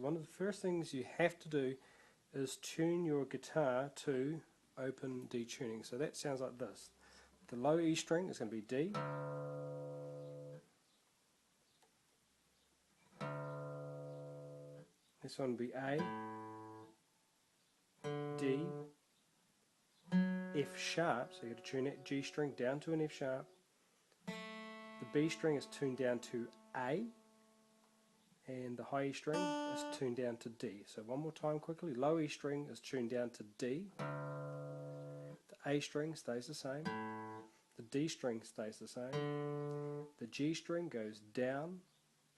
one of the first things you have to do is tune your guitar to open D tuning. So that sounds like this. The low E string is going to be D. This one will be A, D, F sharp, so you have to tune that G string down to an F sharp. The B string is tuned down to A, and the high E string is tuned down to D. So one more time quickly, low E string is tuned down to D, the A string stays the same, the D string stays the same, the G string goes down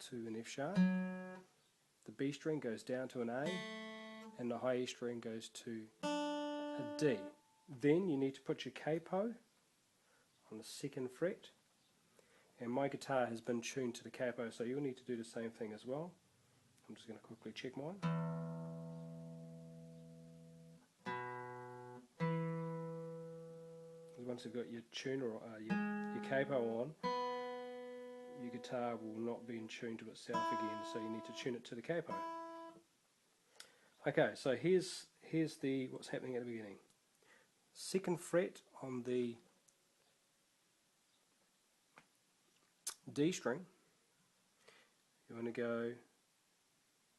to an F sharp, the B string goes down to an A, and the high E string goes to a D. Then you need to put your capo on the 2nd fret, and my guitar has been tuned to the capo, so you'll need to do the same thing as well. I'm just going to quickly check mine. Once you've got your tuner, your capo on, your guitar will not be in tune to itself again, so you need to tune it to the capo. Okay, so here's what's happening at the beginning. 2nd fret on the D string, you want to go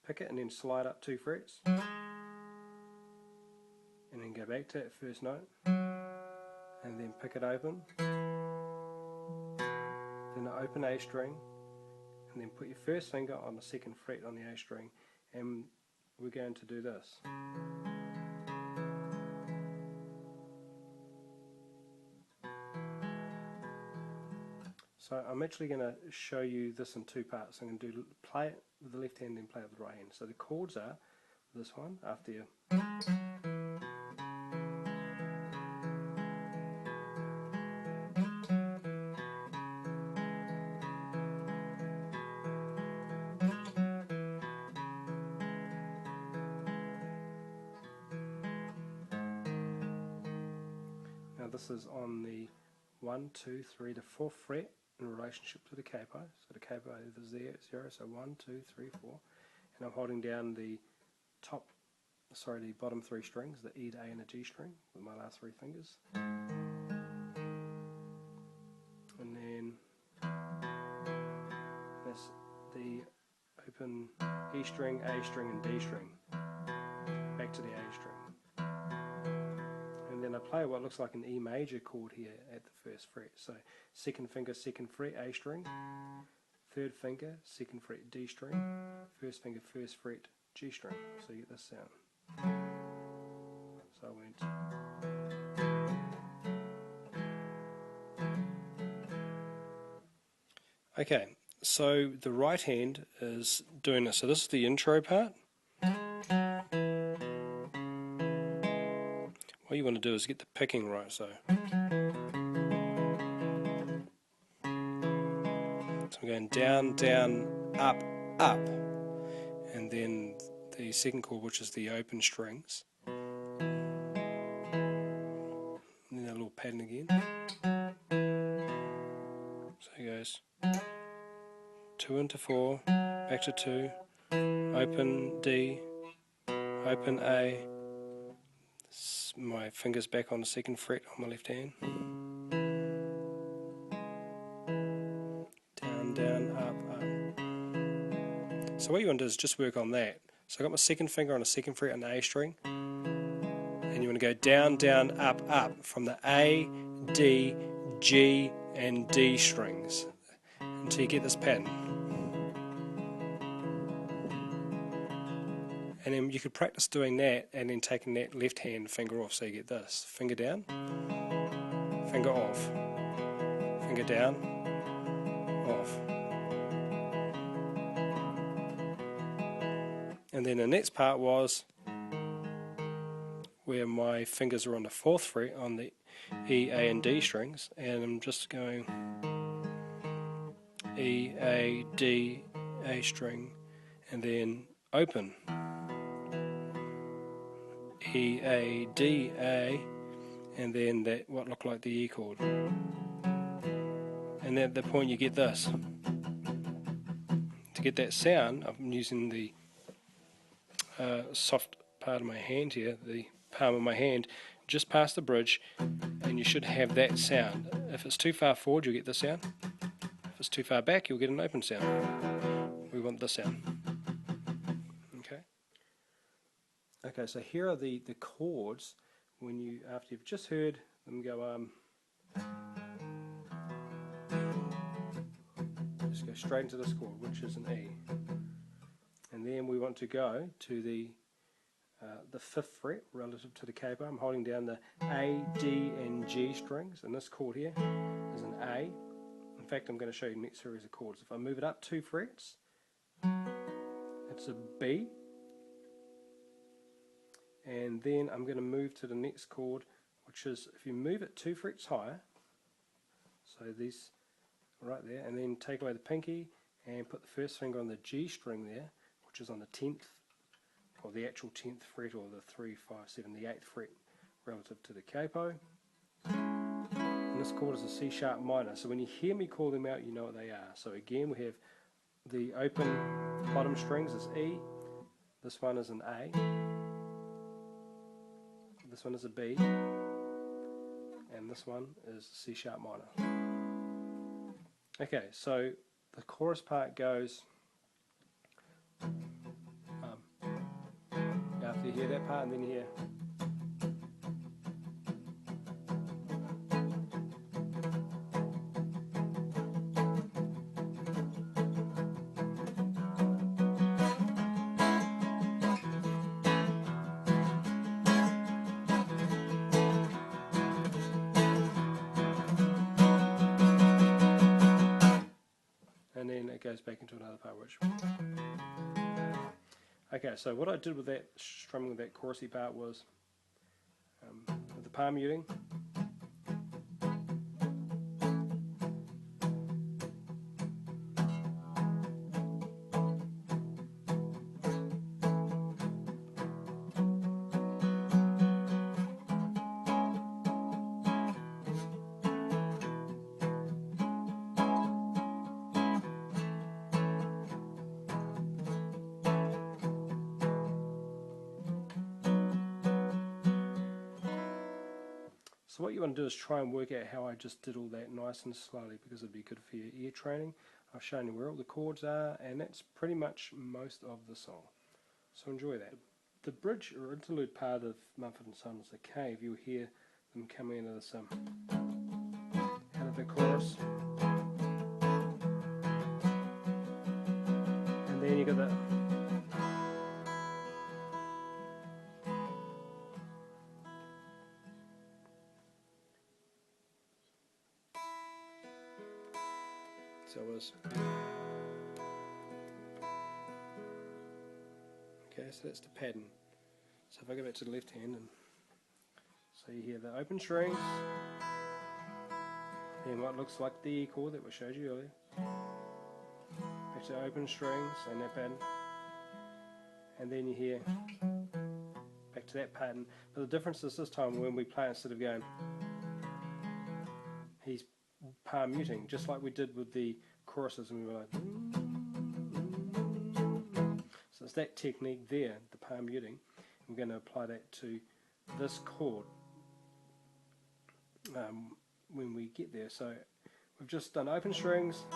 pick it and then slide up 2 frets, and then go back to that first note, and then pick it open, then the open A string, and then put your first finger on the 2nd fret on the A string, and we're going to do this. So I'm actually going to show you this in 2 parts. I'm going to play it with the left hand, then play it with the right hand. So the chords are this one after you. Now this is on the 1, 2, 3, the 4th fret in relationship to the capo. So the capo is there at 0, so 1, 2, 3, 4, and I'm holding down the bottom 3 strings, the E, the A and the G string with my last 3 fingers. And then that's the open E string, A string and D string. Back to the A string. And then I play what looks like an E major chord here at the 1st fret. So 2nd finger, 2nd fret, A string, 3rd finger, 2nd fret, D string, 1st finger, 1st fret, G string. So you get this sound. So I went. Okay, so the right hand is doing this. So this is the intro part. What you want to do is get the picking right. So we're going down, down, up, up, and then the 2nd chord, which is the open strings, and then a little pattern again. So it goes 2 into 4, back to 2, open D, open A, my fingers back on the 2nd fret on my left hand, down, down, up, up. So what you want to do is just work on that. So I got my 2nd finger on the 2nd fret on the A string, and you want to go down, down, up, up from the A, D, G and D strings until you get this pattern. And then you could practice doing that and then taking that left hand finger off, so you get this. Finger down, finger off, finger down, off. And then the next part was where my fingers are on the 4th fret on the E, A and D strings, and I'm just going E, A, D, A string, and then open. E, A, D, A, and then that what looked like the E chord. And at the point you get this. To get that sound, I'm using the soft part of my hand here, the palm of my hand, just past the bridge, and you should have that sound. If it's too far forward, you'll get this sound. If it's too far back, you'll get an open sound. We want this sound. Okay, so here are the chords when you, after you've just heard them go, just go straight into this chord, which is an E. And then we want to go to the 5th fret relative to the capo. I'm holding down the A, D and G strings, and this chord here is an A. In fact, I'm going to show you the next series of chords. If I move it up 2 frets, it's a B. And then I'm going to move to the next chord, which is, if you move it 2 frets higher, so these right there, and then take away the pinky and put the first finger on the G string there, which is on the 10th, or the actual 10th fret, or the 3, 5, 7, the 8th fret relative to the capo. And this chord is a C sharp minor, so when you hear me call them out, you know what they are. So again, we have the open bottom strings is E, this one is an A, this one is a B, and this one is C sharp minor. Okay, so the chorus part goes, after you hear that part, and then you hear, and then it goes back into another part, which... Okay, so what I did with that strumming with that chorusy part was, with the palm muting, so what you want to do is try and work out how I just did all that nice and slowly, because it'd be good for your ear training. I've shown you where all the chords are, and that's pretty much most of the song. So enjoy that. The bridge or interlude part of Mumford & Sons, the cave, you'll hear them coming into this out of the chorus. And then you got the... So it was... Okay, so that's the pattern. So if I go back to the left hand, and so you hear the open strings, and what looks like the E chord that we showed you earlier. Back to open strings and that pattern. And then you hear back to that pattern. But the difference is this time when we play, instead of going, he's palm muting, just like we did with the choruses, and we were like, so it's that technique there, the palm muting. We're going to apply that to this chord when we get there. So we've just done open strings,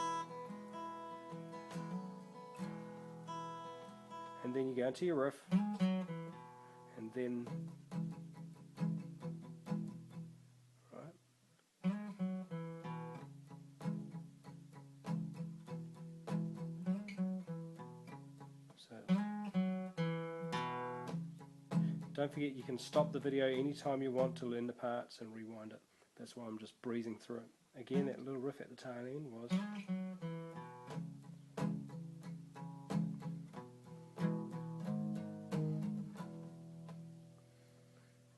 and then you go into your riff, and then don't forget, you can stop the video anytime you want to learn the parts and rewind it. That's why I'm just breezing through it. Again, that little riff at the tail end was...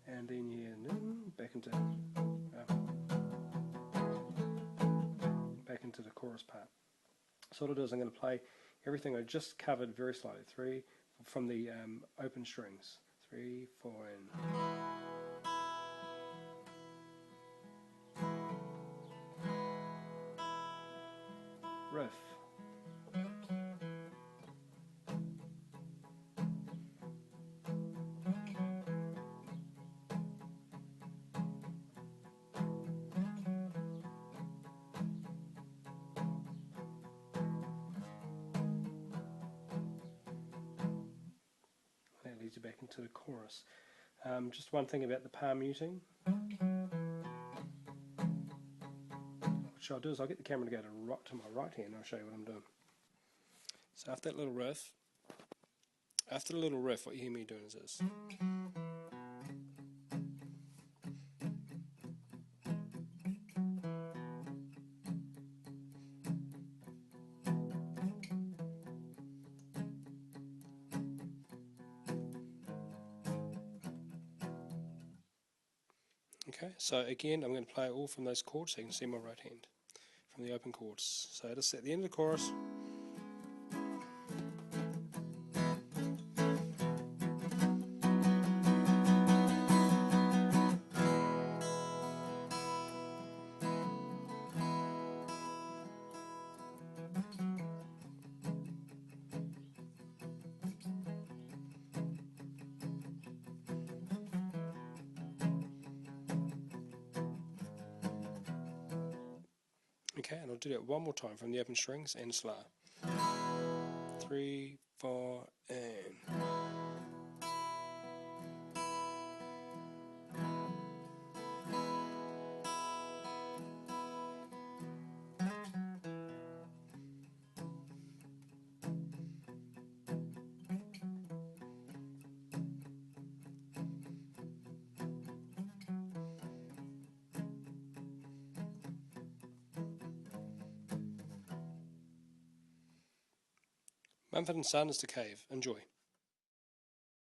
And then you hear back into the chorus part. So what I'll do is I'm going to play everything I just covered very slightly. 3 from the open strings. 3, 4, and... riff. you back into the chorus. Just one thing about the palm muting. What I'll do is I'll get the camera to go to my right hand and I'll show you what I'm doing. So after the little riff, what you hear me doing is this. Okay, so again I'm going to play it all from those chords so you can see my right hand from the open chords. So just at the end of the chorus. Okay, and I'll do that one more time from the open strings and slow. 3, 4, and. Mumford & Son is The Cave. Enjoy.